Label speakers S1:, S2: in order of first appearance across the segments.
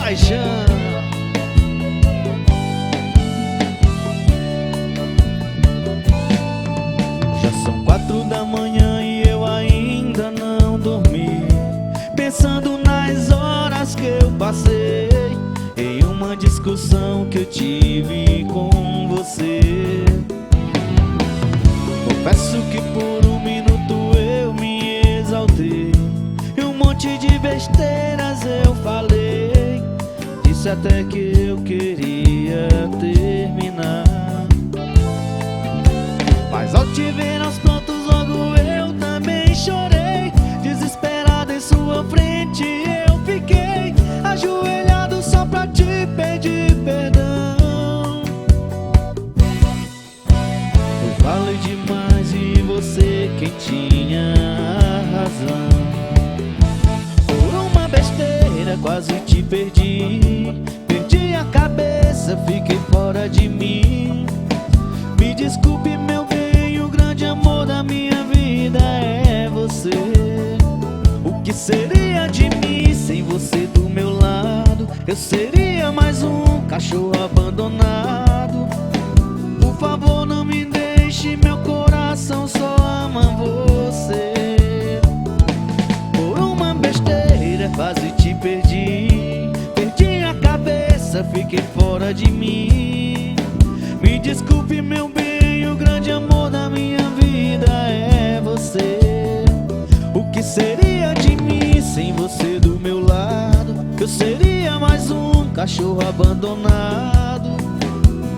S1: paixão. Já são 4 da manhã e eu ainda não dormi, pensando nas horas que eu passei em uma discussão que eu tive com você. Confesso que por um minuto eu me exaltei e um monte de besteiras eu falei. Disse até que eu queria terminar, mas ao te ver aos prantos logo eu também chorei. Desesperado em sua frente eu fiquei, ajoelhado só pra te pedir perdão. Eu falei demais e você quem tinha razão. Por uma besteira quase te perdi, perdi a cabeça, fiquei fora de mim. Me desculpe meu bem, o grande amor da minha vida é você. O que seria de mim sem você do meu lado? Eu seria mais um cachorro abandonado. Por favor não me deixe, meu coração só ama você. Por uma besteira quase te perdi, perdi a cabeça, fiquei fora de mim. Me desculpe meu bem, o grande amor da minha vida é você. O que seria de mim sem você do meu lado? Eu seria mais um cachorro abandonado.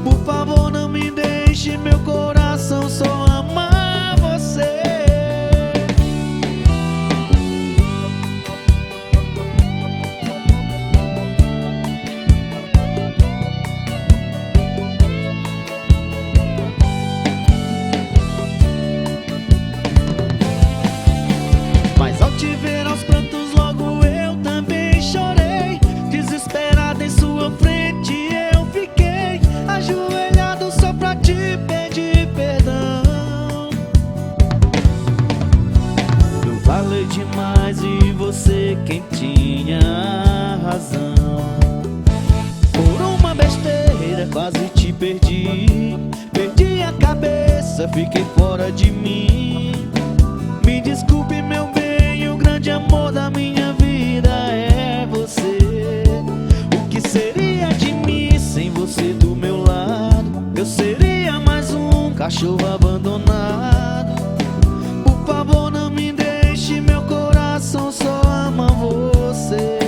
S1: Por favor não me deixe, meu coração só ama você. Mas ao te ver aos prantos logo eu também chorei. Desesperado em sua frente eu fiquei, ajoelhado só pra te pedir perdão. Eu falei demais e você quem tinha razão. Por uma besteira quase te perdi, perdi a cabeça, fiquei fora de mim. Me desculpe meu bem, o grande amor da minha vida é você. O que seria de mim sem você do meu lado? Eu seria mais um cachorro abandonado. Por favor não me deixe, meu coração só ama você.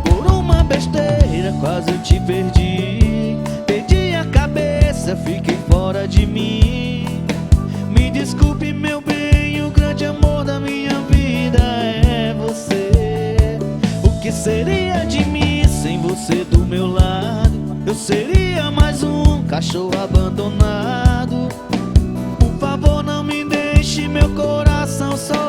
S1: Por uma besteira quase eu te perdi, perdi a cabeça, fiquei fora de mim. Me desculpe meu bem, o grande amor da minha vida é você. O que seria de mim sem você do meu lado? Eu seria mais um cachorro abandonado. Por favor não me deixe, meu coração só